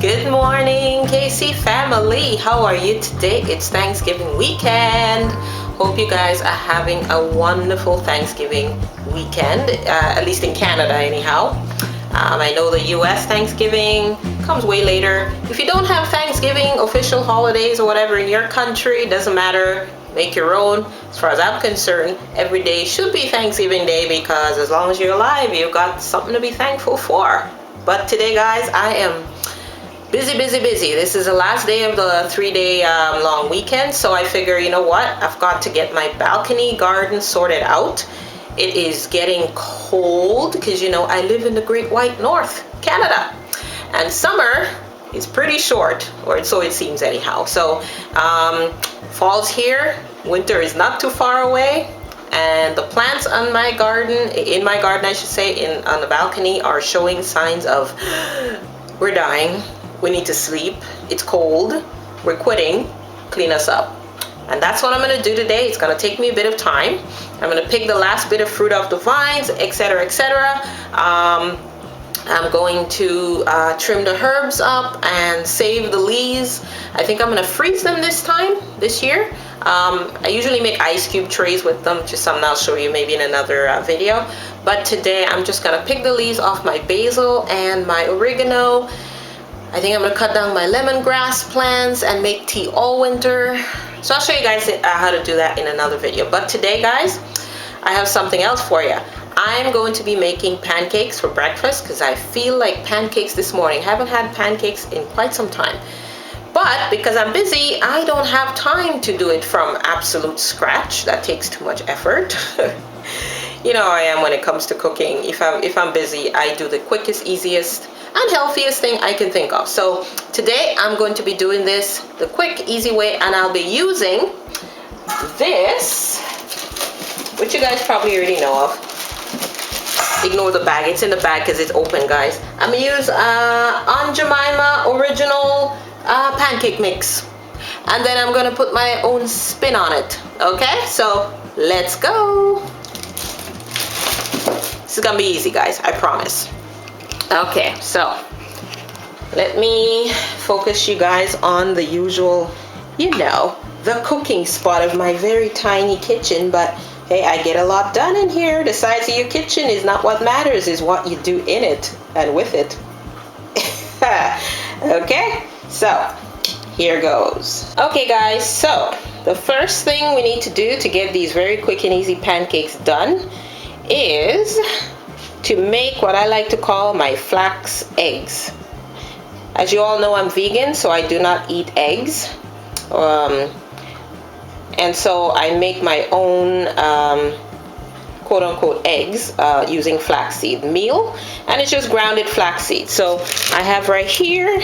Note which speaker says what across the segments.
Speaker 1: Good morning, KC family. How are you today? It's Thanksgiving weekend. Hope you guys are having a wonderful Thanksgiving weekend, at least in Canada anyhow. I know the US Thanksgiving comes way later. If you don't have Thanksgiving official holidays or whatever in your country, doesn't matter. Make your own. As far as I'm concerned, every day should be Thanksgiving Day because as long as you're alive, you've got something to be thankful for. But today, guys, I am busy. This is the last day of the 3-day long weekend, so I figure, you know what, I've got to get my balcony garden sorted out. It is getting cold because, you know, I live in the Great White North, Canada, and summer is pretty short, or so it seems anyhow. So fall's here, winter is not too far away, and the plants on my garden, in my garden I should say, on the balcony, are showing signs of we're dying. We need to sleep. It's cold. We're quitting. Clean us up. And that's what I'm going to do today. It's going to take me a bit of time. I'm going to pick the last bit of fruit off the vines, etc., etc. I'm going to trim the herbs up and save the leaves. I think I'm going to freeze them this year. I usually make ice cube trays with them, just something I'll show you maybe in another video. But today I'm just going to pick the leaves off my basil and my oregano. I think I'm going to cut down my lemongrass plants and make tea all winter. So I'll show you guys how to do that in another video. But today, guys, I have something else for you. I'm going to be making pancakes for breakfast because I feel like pancakes this morning. Haven't had pancakes in quite some time. But because I'm busy, I don't have time to do it from absolute scratch. That takes too much effort. You know how I am when it comes to cooking. If I'm busy, I do the quickest, easiest, and healthiest thing I can think of. So today I'm going to be doing this the quick, easy way, and I'll be using this, which you guys probably already know of. Ignore the bag. It's in the bag because it's open, guys. I'm going to use Aunt Jemima original pancake mix. And then I'm going to put my own spin on it. Okay, so let's go. This is going to be easy, guys. I promise. Okay, so let me focus you guys on the usual, you know, the cooking spot of my very tiny kitchen. But hey, I get a lot done in here. The size of your kitchen is not what matters, is what you do in it and with it. Okay, so here goes. Okay, guys, so the first thing we need to do to get these very quick and easy pancakes done is to make what I like to call my flax eggs. As you all know, I'm vegan, so I do not eat eggs. And so I make my own quote-unquote eggs using flaxseed meal, and it's just grounded flaxseed. So I have right here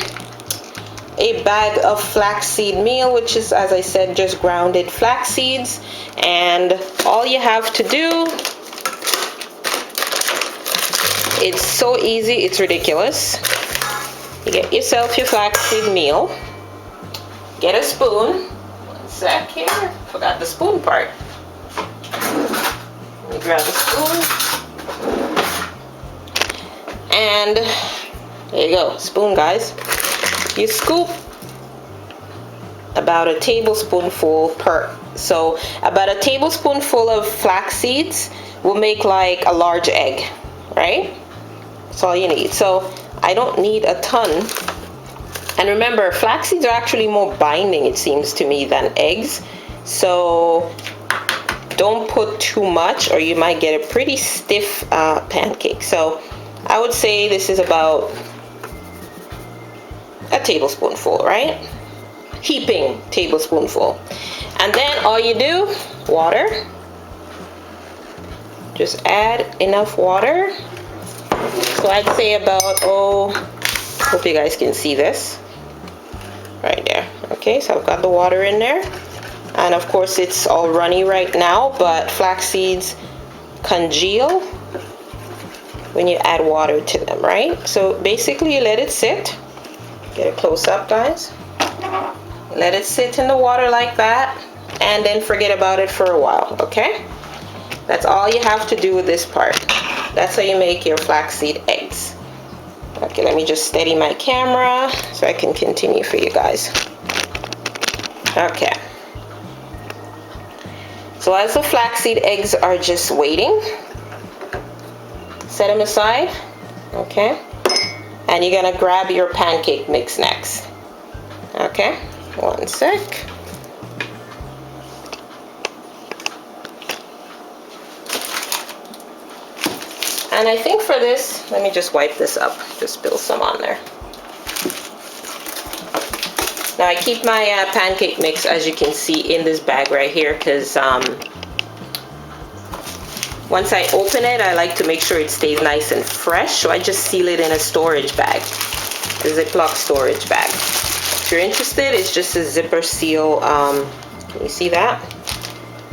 Speaker 1: a bag of flaxseed meal, which is, as I said, just grounded flax seeds. And all you have to do, it's so easy, it's ridiculous. You get yourself your flaxseed meal. Get a spoon. One sec here. Forgot the spoon part. Let me grab the spoon. And there you go. Spoon, guys. You scoop about a tablespoonful per. So about a tablespoonful of flax seeds will make like a large egg, right? That's all you need. So I don't need a ton. And remember, flax seeds are actually more binding, it seems to me, than eggs. So don't put too much or you might get a pretty stiff pancake. So I would say this is about a tablespoonful, right? Heaping tablespoonful. And then all you do, water. Just add enough water. So I'd say about, hope you guys can see this. Right there. Okay, so I've got the water in there. And of course it's all runny right now, but flax seeds congeal when you add water to them, right? So basically you let it sit. Get it close up, guys. Let it sit in the water like that, and then forget about it for a while, okay? That's all you have to do with this part. That's how you make your flaxseed eggs. Okay, let me just steady my camera so I can continue for you guys. Okay. So as the flaxseed eggs are just waiting, set them aside. Okay. And you're gonna grab your pancake mix next. Okay, one sec. And I think for this, let me just wipe this up. Just spill some on there. Now I keep my pancake mix, as you can see, in this bag right here, because once I open it, I like to make sure it stays nice and fresh. So I just seal it in a storage bag, a Ziploc storage bag. If you're interested, it's just a zipper seal. Can you see that?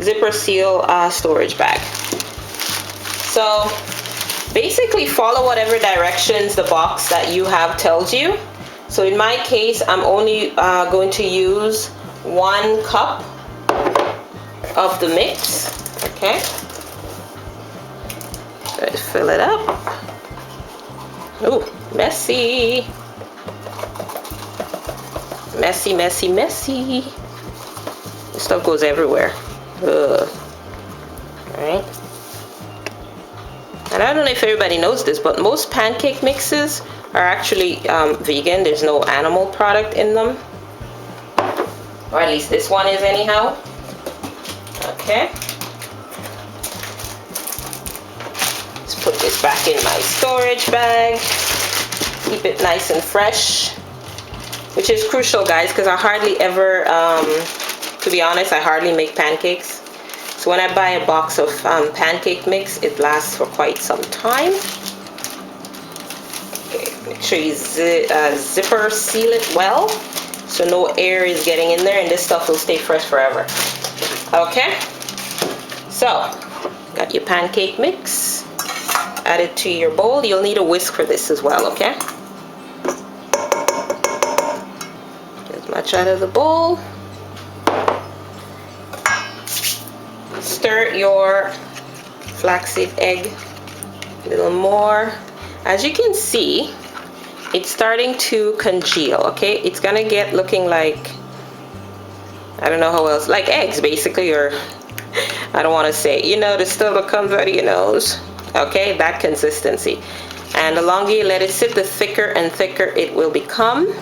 Speaker 1: Zipper seal storage bag. So basically follow whatever directions the box that you have tells you. So in my case, I'm only going to use 1 cup of the mix. Okay. Let's fill it up. Ooh, messy. Messy, messy, messy. This stuff goes everywhere. Ugh. Alright. And I don't know if everybody knows this, but most pancake mixes are actually vegan. There's no animal product in them. Or at least this one is anyhow. Okay. Let's put this back in my storage bag. Keep it nice and fresh. Which is crucial, guys, because I hardly ever, to be honest, I hardly make pancakes. So when I buy a box of pancake mix, it lasts for quite some time. Okay, make sure you zipper seal it well, so no air is getting in there, and this stuff will stay fresh forever. Okay, so got your pancake mix. Add it to your bowl. You'll need a whisk for this as well, okay? Get as much out of the bowl. Stir your flaxseed egg a little more. As you can see, it's starting to congeal, okay? It's gonna get looking like, I don't know how else, like eggs basically, or I don't want to say, you know, the stuff that comes out of your nose. Okay, that consistency. And the longer you let it sit, the thicker and thicker it will become.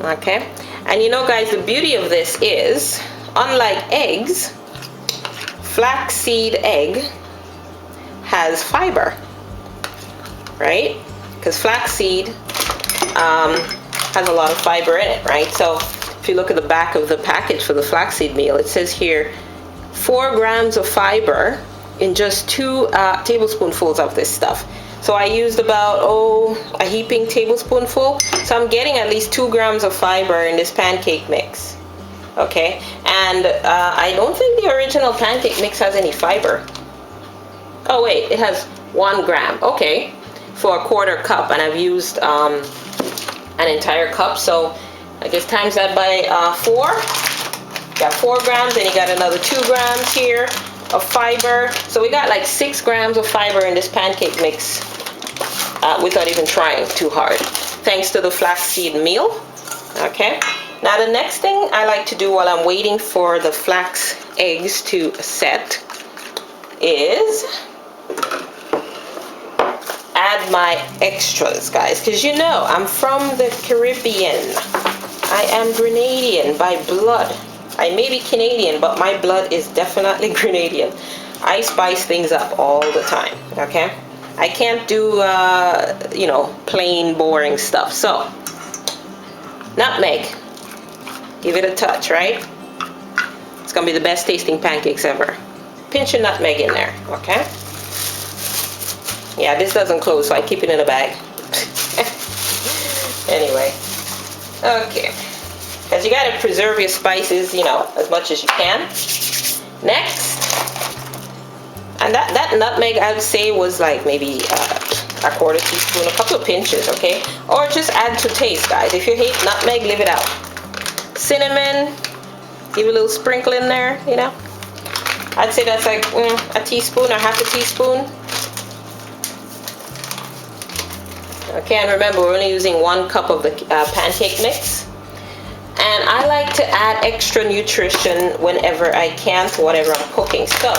Speaker 1: Okay, and you know, guys, the beauty of this is, unlike eggs, flaxseed egg has fiber, right? Because flaxseed has a lot of fiber in it, right? So if you look at the back of the package for the flaxseed meal, it says here 4 grams of fiber in just 2 tablespoonfuls of this stuff. So I used about a heaping tablespoonful, so I'm getting at least 2 grams of fiber in this pancake mix. Okay, and I don't think the original pancake mix has any fiber. Oh wait, it has 1 gram. Okay, for a 1/4 cup, and I've used an entire cup, so I guess times that by 4. Got 4 grams, and you got another 2 grams here of fiber. So we got like 6 grams of fiber in this pancake mix without even trying too hard, thanks to the flaxseed meal. Okay. Now the next thing I like to do while I'm waiting for the flax eggs to set is add my extras, guys, because you know I'm from the Caribbean. I am Grenadian by blood. I may be Canadian, but my blood is definitely Grenadian. I spice things up all the time, okay? I can't do, you know, plain, boring stuff. So, nutmeg. Give it a touch, right? It's gonna be the best tasting pancakes ever. Pinch of nutmeg in there, okay? Yeah, this doesn't close, so I keep it in a bag. Anyway, okay. Because you gotta preserve your spices, you know, as much as you can. Next, and that nutmeg, I would say, was like maybe a 1/4 teaspoon, a couple of pinches, okay? Or just add to taste, guys. If you hate nutmeg, leave it out. Cinnamon, give a little sprinkle in there, you know. I'd say that's like a teaspoon or 1/2 teaspoon. Okay, and remember we're only using 1 cup of the pancake mix. And I like to add extra nutrition whenever I can to whatever I'm cooking. So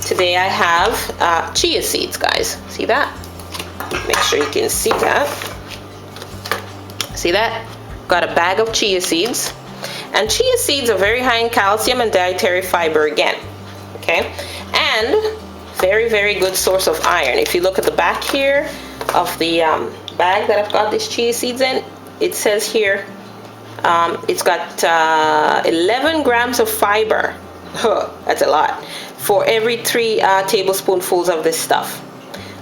Speaker 1: today I have chia seeds, guys. See that? Make sure you can see that. See that? Got a bag of chia seeds. And chia seeds are very high in calcium and dietary fiber again. Okay? And very, very good source of iron. If you look at the back here of the bag that I've got these chia seeds in, it says here it's got 11 grams of fiber. That's a lot. For every 3 tablespoonfuls of this stuff.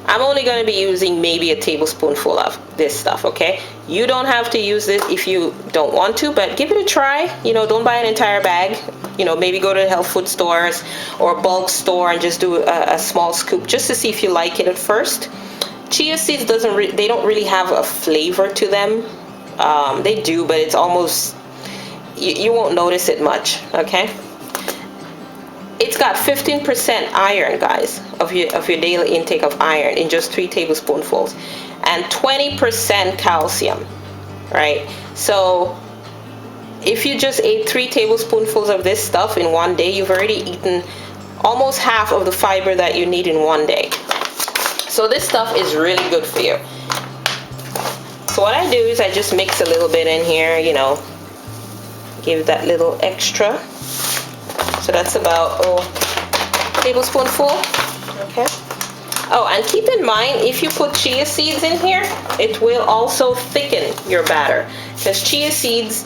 Speaker 1: I'm only going to be using maybe a tablespoonful of this stuff, okay? You don't have to use this if you don't want to, but give it a try. You know, don't buy an entire bag. You know, maybe go to the health food stores or bulk store and just do a small scoop just to see if you like it at first. Chia seeds they don't really have a flavor to them. They do, but it's almost, you won't notice it much, okay? It's got 15% iron, guys, of your daily intake of iron in just 3 tablespoonfuls, and 20% calcium, right? So if you just ate 3 tablespoonfuls of this stuff in one day, you've already eaten almost half of the fiber that you need in one day. So this stuff is really good for you. So what I do is I just mix a little bit in here, you know, give that little extra. So that's about a tablespoonful, okay? Oh, and keep in mind, if you put chia seeds in here, it will also thicken your batter. Because chia seeds,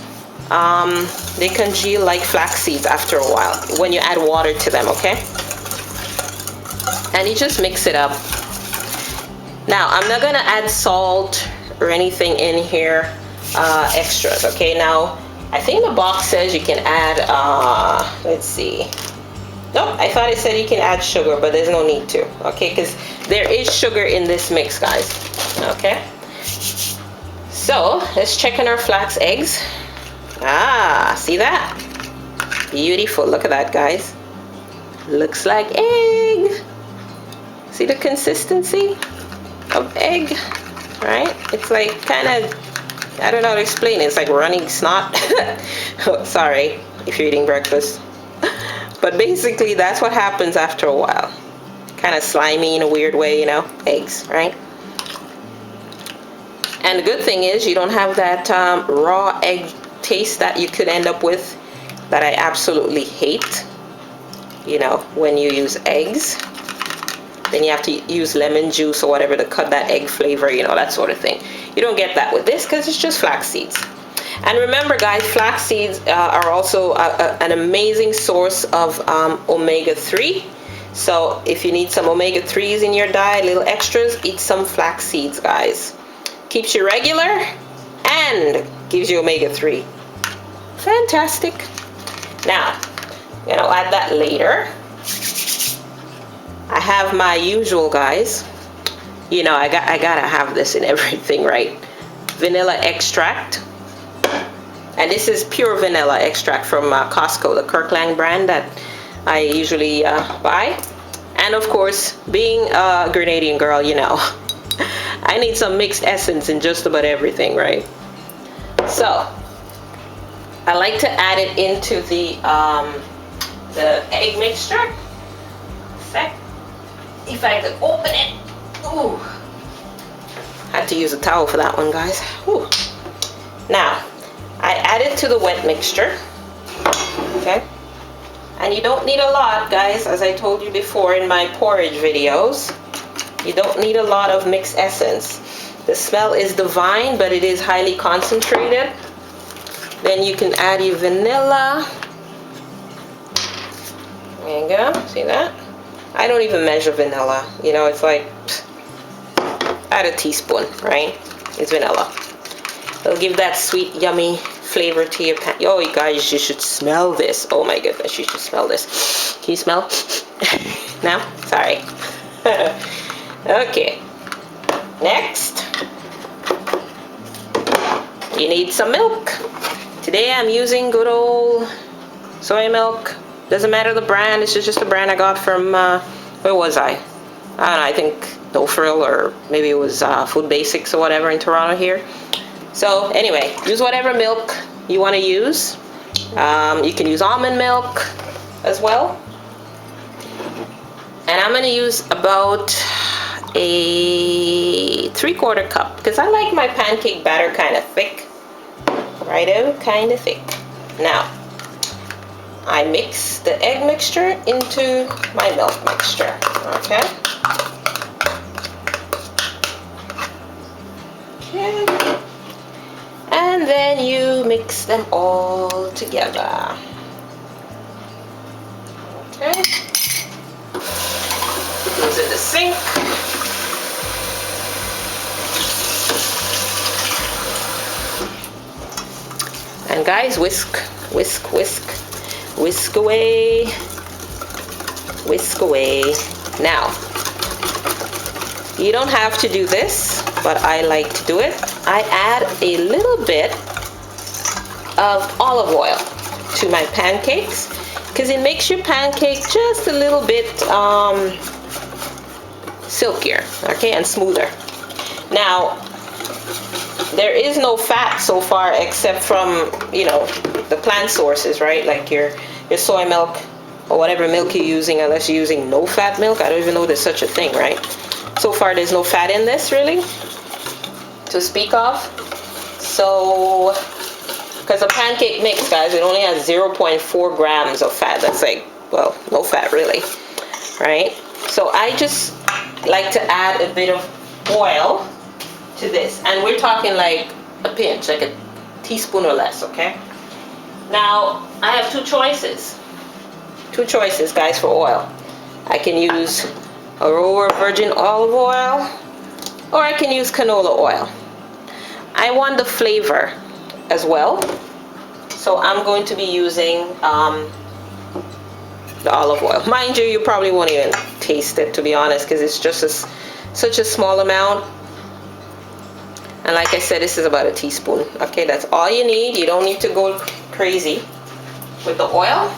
Speaker 1: they congeal like flax seeds after a while when you add water to them, okay? And you just mix it up. Now, I'm not gonna add salt or anything in here, extras, okay? Now, I think the box says you can add, let's see. Nope, I thought it said you can add sugar, but there's no need to, okay? Because there is sugar in this mix, guys, okay? So, let's check on our flax eggs. Ah, see that? Beautiful, look at that, guys. Looks like egg. See the consistency of egg, right? It's like kind of, I don't know how to explain it. It's like running snot. Sorry if you're eating breakfast. But basically, that's what happens after a while. Kind of slimy in a weird way, you know? Eggs, right? And the good thing is you don't have that raw egg taste that you could end up with that I absolutely hate. You know, when you use eggs. Then you have to use lemon juice or whatever to cut that egg flavor, you know, that sort of thing. You don't get that with this because it's just flax seeds. And remember, guys, flax seeds are also an amazing source of omega-3. So if you need some omega-3s in your diet, little extras, eat some flax seeds, guys. Keeps you regular and gives you omega-3. Fantastic. Now, you know, add that later. I have my usual, guys. You know, I gotta have this in everything, right? Vanilla extract. And this is pure vanilla extract from Costco, the Kirkland brand that I usually buy. And of course, being a Grenadian girl, you know, I need some mixed essence in just about everything, right? So, I like to add it into the egg mixture. If I could open it. Ooh. Had to use a towel for that one, guys. Ooh. Now, I add it to the wet mixture. Okay? And you don't need a lot, guys, as I told you before in my porridge videos. You don't need a lot of mixed essence. The smell is divine, but it is highly concentrated. Then you can add your vanilla. There you go. See that? I don't even measure vanilla. You know, it's like, add a teaspoon, right? It's vanilla. It'll give that sweet, yummy flavor to your pan. Oh, you guys, you should smell this. Oh my goodness, you should smell this. Can you smell? No? Sorry. Okay. Next, you need some milk. Today I'm using good old soy milk. Doesn't matter the brand, it's just the brand I got from, where was I? I don't know, I think No Frill, or maybe it was Food Basics or whatever in Toronto here. So anyway, use whatever milk you want to use. You can use almond milk as well. And I'm going to use about a 3/4 cup because I like my pancake batter kind of thick. Right out, kind of thick. Now, I mix the egg mixture into my milk mixture. Okay. Okay. And then you mix them all together. Okay. It goes in the sink. And guys, whisk, whisk, whisk, whisk away, whisk away. Now, you don't have to do this, but I like to do it. I add a little bit of olive oil to my pancakes because it makes your pancake just a little bit silkier, okay, and smoother. Now, there is no fat so far except from, you know, the plant sources, right? Like your soy milk or whatever milk you're using, unless you're using no fat milk. I don't even know there's such a thing, right? So far there's no fat in this really to speak of. So, because the pancake mix, guys, it only has 0.4 grams of fat. That's like, well, no fat really, right? So I just like to add a bit of oil to this, and we're talking like a pinch, like a teaspoon or less, okay? Now, I have two choices, guys, for oil. I can use a raw virgin olive oil, or I can use canola oil. I want the flavor as well, so I'm going to be using the olive oil. Mind you, you probably won't even taste it, to be honest, because it's just such a small amount. And like I said, this is about a teaspoon. Okay, that's all you need. You don't need to go crazy with the oil.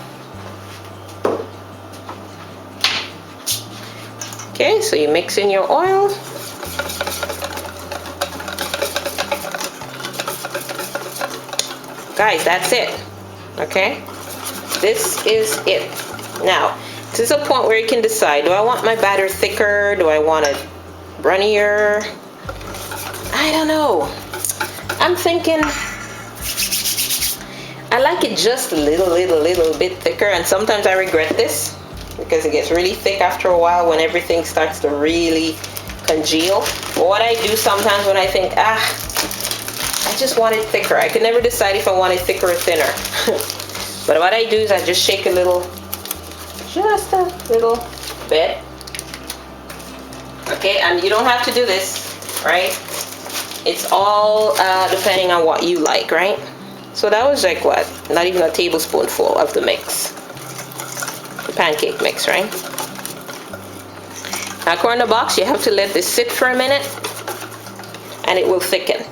Speaker 1: Okay, so you mix in your oil. Guys, that's it. Okay, this is it. Now, this is a point where you can decide, do I want my batter thicker? Do I want it runnier? I don't know. I'm thinking I like it just a little bit thicker, and sometimes I regret this because it gets really thick after a while when everything starts to really congeal. But what I do sometimes when I think, I just want it thicker. I could never decide if I want it thicker or thinner. But what I do is I just shake just a little bit. Okay, and you don't have to do this, right? It's all depending on what you like, right? So that was like what? Not even a tablespoonful of the mix. The pancake mix, right? Now, according to the box, you have to let this sit for a minute and it will thicken.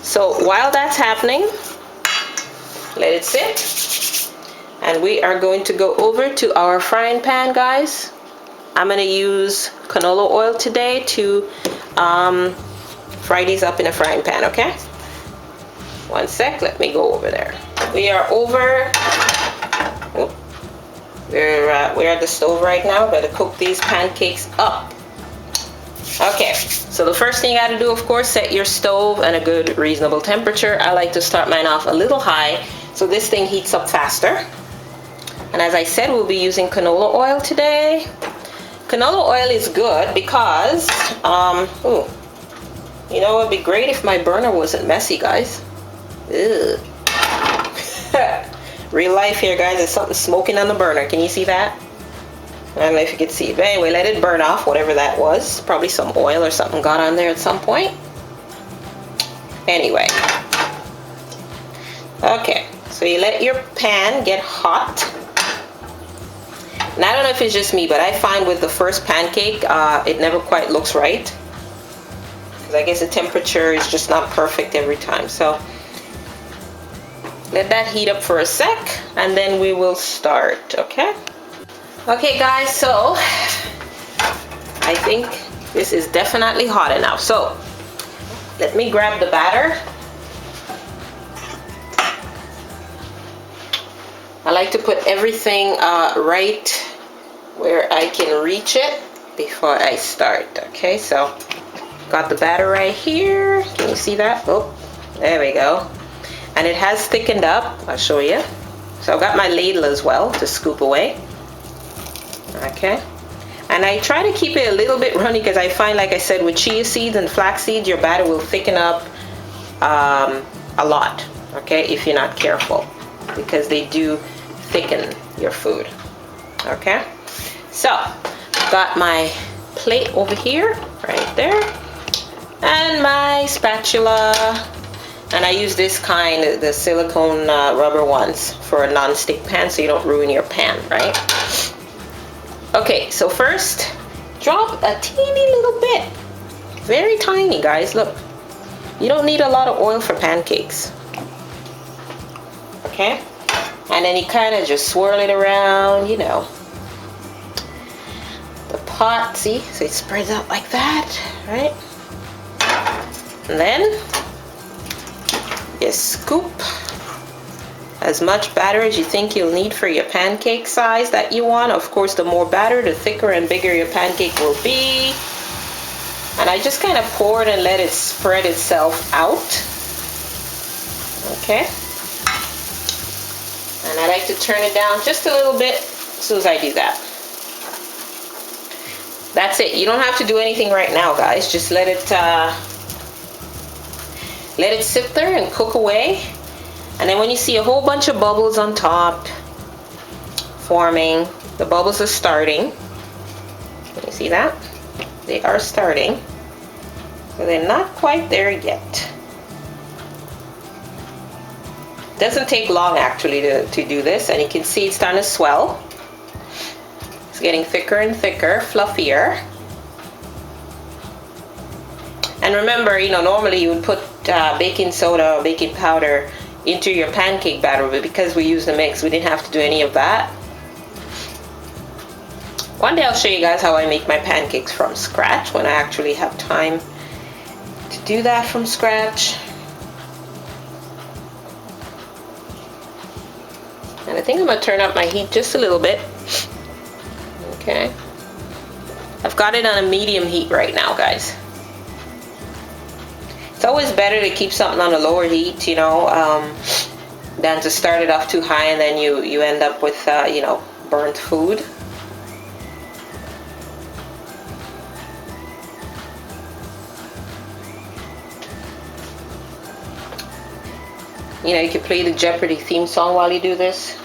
Speaker 1: So while that's happening, let it sit. And we are going to go over to our frying pan, guys. I'm going to use canola oil today to fry these up in a frying pan, okay? One sec, let me go over there. We are over, we're at the stove right now. Got to cook these pancakes up. Okay, so the first thing you got to do, of course, set your stove at a good, reasonable temperature. I like to start mine off a little high so this thing heats up faster. And as I said, we'll be using canola oil today. Canola oil is good because, you know, it would be great if my burner wasn't messy, guys. Ugh. Real life here, guys. There's something smoking on the burner. Can you see that? I don't know if you can see it. But anyway, let it burn off, whatever that was. Probably some oil or something got on there at some point. Anyway. Okay. So you let your pan get hot. And I don't know if it's just me, but I find with the first pancake, it never quite looks right. Because I guess the temperature is just not perfect every time. So let that heat up for a sec, and then we will start, okay? Okay, guys, so I I think this is definitely hot enough. So let me grab the batter. I like to put everything right where I can reach it before I start. Okay, so got the batter right here. Can you see that? Oh, there we go. And it has thickened up. I'll show you. So I've got my ladle as well to scoop away. Okay. And I try to keep it a little bit runny because I find, like I said, with chia seeds and flax seeds, your batter will thicken up a lot, okay, if you're not careful, because they do thicken your food. Okay, so got my plate over here, right there, and my spatula, and I use this kind, the silicone rubber ones, for a non-stick pan so you don't ruin your pan, right? Okay, so first, drop a teeny little bit. Very tiny, guys, look. You don't need a lot of oil for pancakes. Okay? And then you kind of just swirl it around, you know. The pot, see? So it spreads out like that, right? And then, you scoop as much batter as you think you'll need for your pancake size that you want. Of course, the more batter, the thicker and bigger your pancake will be. And I just kind of pour it and let it spread itself out. Okay. And I like to turn it down just a little bit as soon as I do that. That's it. You don't have to do anything right now, guys. Just let it sit there and cook away. And then when you see a whole bunch of bubbles on top forming, the bubbles are starting. Can you see that? They are starting. So they're not quite there yet. Doesn't take long actually to do this, and you can see it's starting to swell. It's getting thicker and thicker, fluffier. And remember, you know, normally you would put baking soda or baking powder into your pancake batter, but because we use the mix, we didn't have to do any of that. One day I'll show you guys how I make my pancakes from scratch when I actually have time to do that from scratch. And I think I'm going to turn up my heat just a little bit. Okay. I've got it on a medium heat right now, guys. It's always better to keep something on a lower heat, you know, than to start it off too high and then you end up with, you know, burnt food. You know, you can play the Jeopardy theme song while you do this.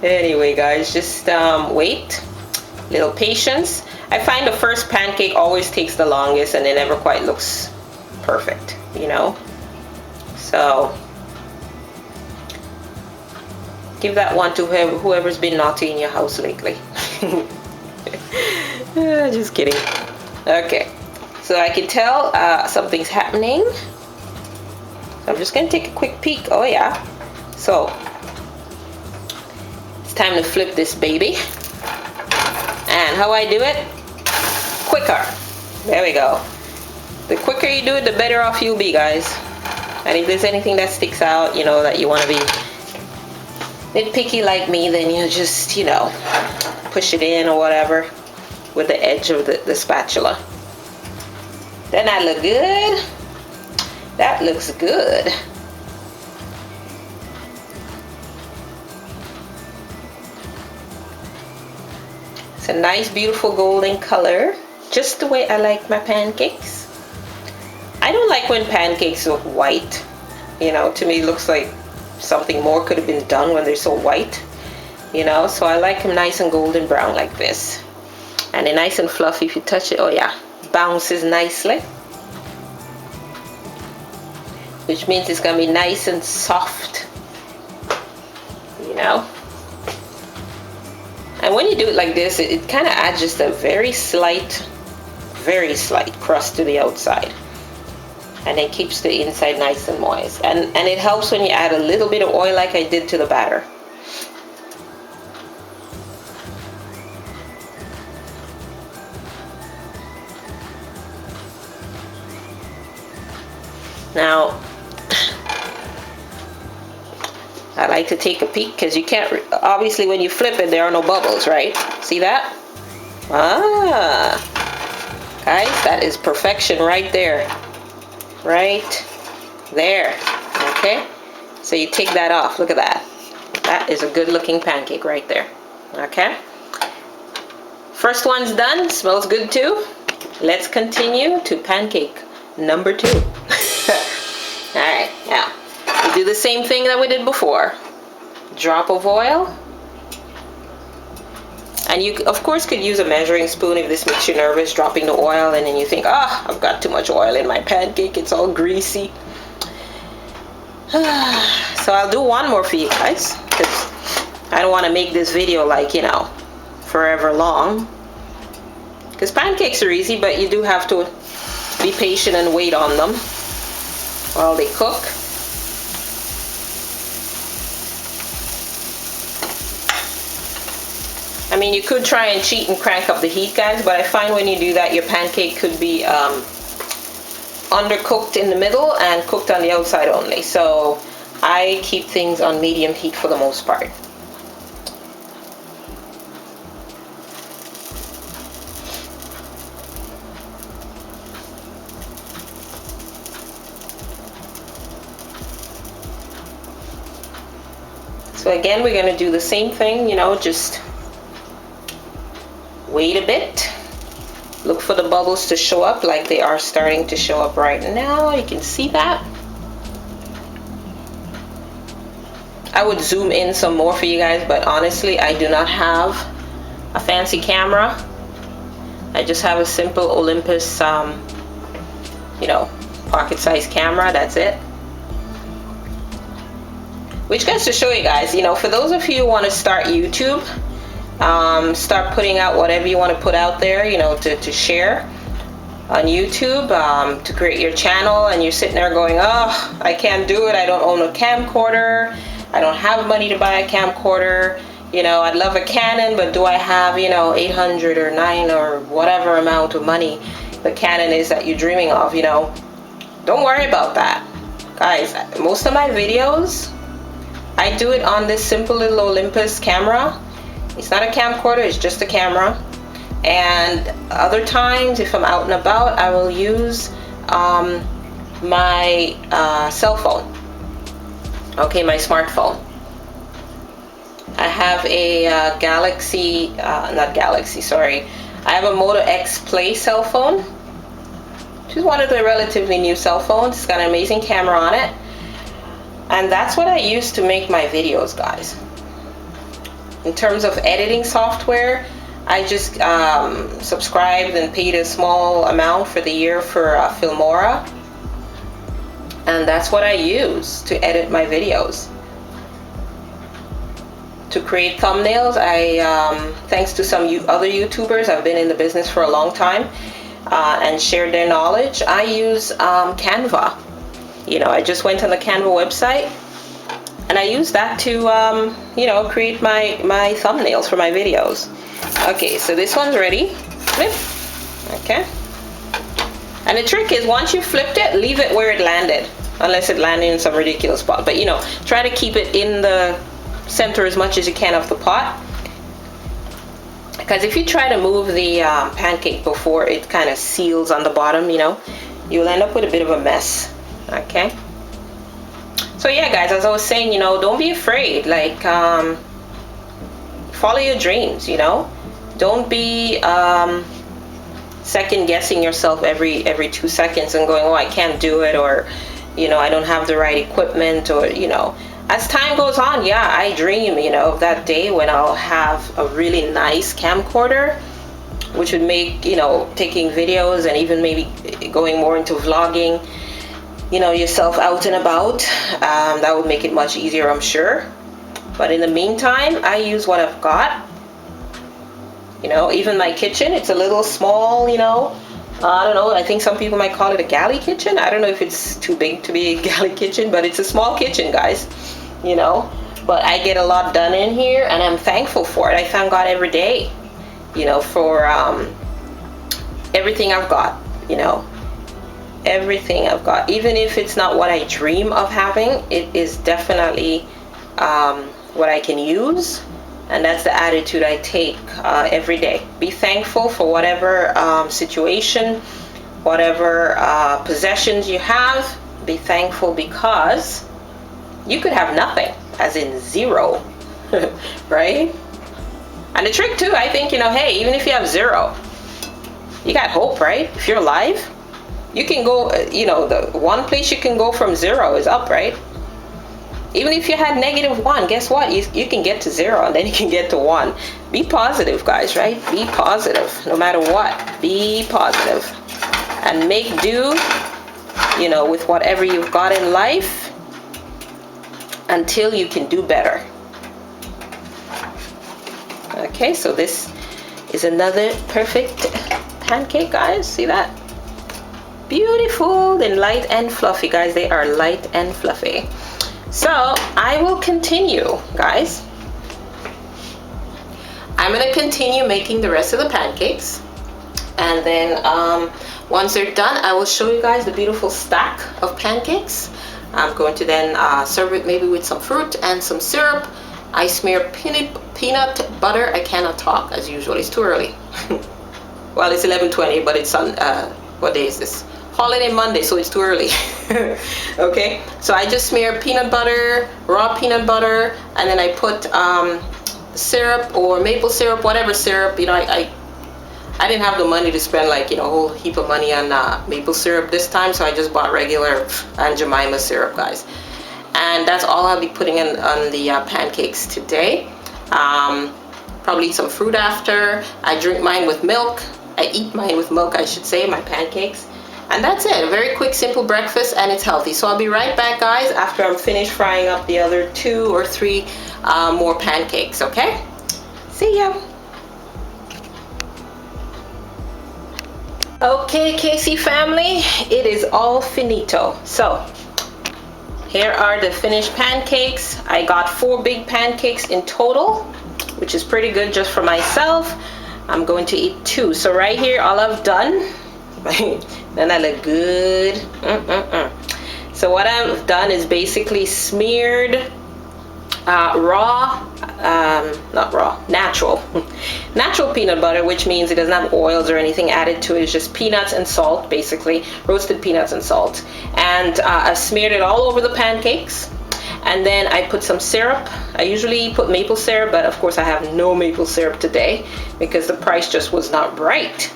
Speaker 1: Anyway, guys, just wait. Little patience. I find the first pancake always takes the longest and it never quite looks perfect, you know. So give that one to whoever's been naughty in your house lately. Just kidding. Okay, so I can tell something's happening. So I'm just gonna take a quick peek. Oh yeah. So it's time to flip this baby. And how I do it? Quicker. There we go. The quicker you do it, the better off you'll be, guys. And if there's anything that sticks out, you know, that you want to be nitpicky like me, then you just, you know, push it in or whatever with the edge of the spatula. Doesn't that look good? That looks good. It's a nice, beautiful golden color, just the way I like my pancakes. I don't like when pancakes look white. You know, to me it looks like something more could have been done when they're so white. You know, so I like them nice and golden brown like this. And they're nice and fluffy. If you touch it, oh yeah, bounces nicely. Which means it's gonna be nice and soft. You know. And when you do it like this, it kind of adds just a very slight crust to the outside. and it keeps the inside nice and moist. And it helps when you add a little bit of oil like I did to the batter. Now, I like to take a peek because you can't, obviously when you flip it, there are no bubbles, right? See that? Ah, guys, that is perfection right there. Right there. Okay, so you take that off. Look at that. That is a good looking pancake right there. Okay, first one's done. Smells good too. Let's continue to pancake number 2. Alright, now we do the same thing that we did before. Drop of oil. And you, of course, could use a measuring spoon if this makes you nervous, dropping the oil, and then you think, ah, I've got too much oil in my pancake, it's all greasy. So I'll do one more for you guys, because I don't want to make this video like, you know, forever long. Because pancakes are easy, but you do have to be patient and wait on them while they cook. I mean, you could try and cheat and crank up the heat, guys, but I find when you do that, your pancake could be undercooked in the middle and cooked on the outside only. So I keep things on medium heat for the most part. So again, we're going to do the same thing, you know, just wait a bit, look for the bubbles to show up like they are starting to show up right now. You can see that. I would zoom in some more for you guys, but honestly I do not have a fancy camera. I just have a simple Olympus you know, pocket-sized camera. That's it. Which goes to show you guys, you know, for those of you who want to start YouTube, start putting out whatever you want to put out there, you know, to share on YouTube, to create your channel, and you're sitting there going, oh, I can't do it, I don't own a camcorder, I don't have money to buy a camcorder, you know, I'd love a Canon, but do I have, you know, 800 or 9 or whatever amount of money the Canon is that you're dreaming of, you know. Don't worry about that, guys. Most of my videos, I do it on this simple little Olympus camera. It's not a camcorder, it's just a camera. And other times, if I'm out and about, I will use my cell phone. Okay, my smartphone. I have a Galaxy, not Galaxy, sorry. I have a Moto X Play cell phone, which is one of the relatively new cell phones. It's got an amazing camera on it. And that's what I use to make my videos, guys. In terms of editing software, I just subscribed and paid a small amount for the year for Filmora. And that's what I use to edit my videos. To create thumbnails, thanks to some other YouTubers, I've been in the business for a long time and shared their knowledge, I use Canva. You know, I just went on the Canva website and I use that to, you know, create my thumbnails for my videos. Okay, so this one's ready. Flip. Okay. And the trick is, once you flipped it, leave it where it landed. Unless it landed in some ridiculous spot. But, you know, try to keep it in the center as much as you can of the pot. Because if you try to move the pancake before it kind of seals on the bottom, you know, you'll end up with a bit of a mess. Okay. So yeah, guys, as I was saying, you know, don't be afraid. Like, follow your dreams, you know. Don't be second guessing yourself every 2 seconds and going, oh, I can't do it, or, you know, I don't have the right equipment, or, you know. As time goes on, yeah, I dream, you know, of that day when I'll have a really nice camcorder, which would make, you know, taking videos and even maybe going more into vlogging, you know, yourself out and about. That would make it much easier, I'm sure. But in the meantime, I use what I've got. You know, even my kitchen, it's a little small, you know, I don't know, I think some people might call it a galley kitchen. I don't know if it's too big to be a galley kitchen, but it's a small kitchen, guys, you know. But I get a lot done in here, and I'm thankful for it. I thank God every day, you know, for everything I've got, you know. Everything I've got, even if it's not what I dream of having, it is definitely what I can use. And that's the attitude I take every day. Be thankful for whatever situation, whatever possessions you have. Be thankful, because you could have nothing, as in zero, right? And the trick too, I think, you know, hey, even if you have zero, you got hope, right? If you're alive, you can go, you know, the one place you can go from zero is up, right? Even if you had -1, guess what? You can get to 0, and then you can get to 1. Be positive, guys, right? Be positive, no matter what. Be positive. And make do, you know, with whatever you've got in life until you can do better. Okay, so this is another perfect pancake, guys. See that? Beautiful and light and fluffy, guys. They are light and fluffy. So I will continue, guys. I'm gonna continue making the rest of the pancakes, and then once they're done, I will show you guys the beautiful stack of pancakes. I'm going to then serve it maybe with some fruit and some syrup. I smear peanut butter. I cannot talk as usual. It's too early. Well, it's 11:20, but it's on what day is this? Holiday Monday, so it's too early. Okay, so I just smear peanut butter, raw peanut butter, and then I put syrup or maple syrup, whatever syrup. You know, I didn't have the money to spend, like, you know, a whole heap of money on maple syrup this time, so I just bought regular Aunt Jemima syrup, guys. And that's all I'll be putting in on the pancakes today. Probably eat some fruit after. I drink mine with milk. I eat mine with milk, I should say, my pancakes. And that's it. A very quick, simple breakfast, and it's healthy. So I'll be right back, guys, after I'm finished frying up the other 2 or 3 more pancakes, okay? See ya. Okay, KC family, it is all finito. So here are the finished pancakes. I got 4 big pancakes in total, which is pretty good just for myself. I'm going to eat 2. So right here, all I've done, then I look good. So what I've done is basically smeared natural peanut butter, which means it doesn't have oils or anything added to it. It's just peanuts and salt, basically roasted peanuts and salt. And I've smeared it all over the pancakes. And then I put some syrup. I usually put maple syrup, but of course I have no maple syrup today because the price just was not right.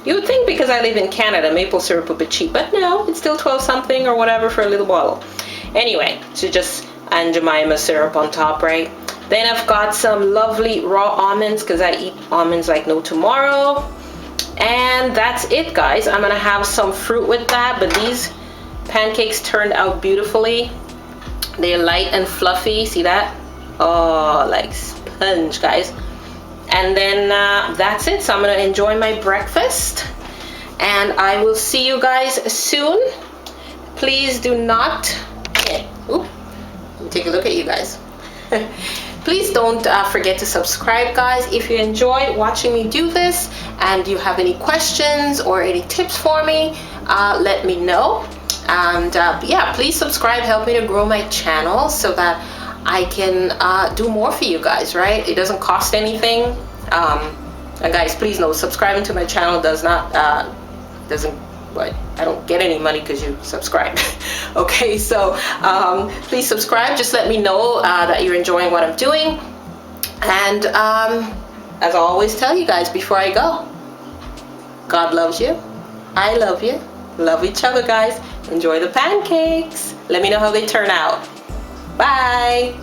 Speaker 1: You would think because I live in Canada, maple syrup would be cheap, but no, it's still 12 something or whatever for a little bottle. Anyway, so just Aunt Jemima syrup on top, right? Then I've got some lovely raw almonds because I eat almonds like no tomorrow. And that's it, guys. I'm gonna have some fruit with that, but these pancakes turned out beautifully. They're light and fluffy, see that? Oh, like sponge, guys. And then that's it. So I'm gonna enjoy my breakfast, and I will see you guys soon. Please do not, let me take a look at you guys. Please don't forget to subscribe, guys. If you enjoy watching me do this and you have any questions or any tips for me, let me know. And yeah, please subscribe, help me to grow my channel so that I can do more for you guys, right? It doesn't cost anything. And guys, please know, subscribing to my channel does not, I don't get any money because you subscribe. Okay, so please subscribe. Just let me know that you're enjoying what I'm doing. And as I always tell you guys before I go, God loves you. I love you. Love each other, guys. Enjoy the pancakes. Let me know how they turn out. Bye.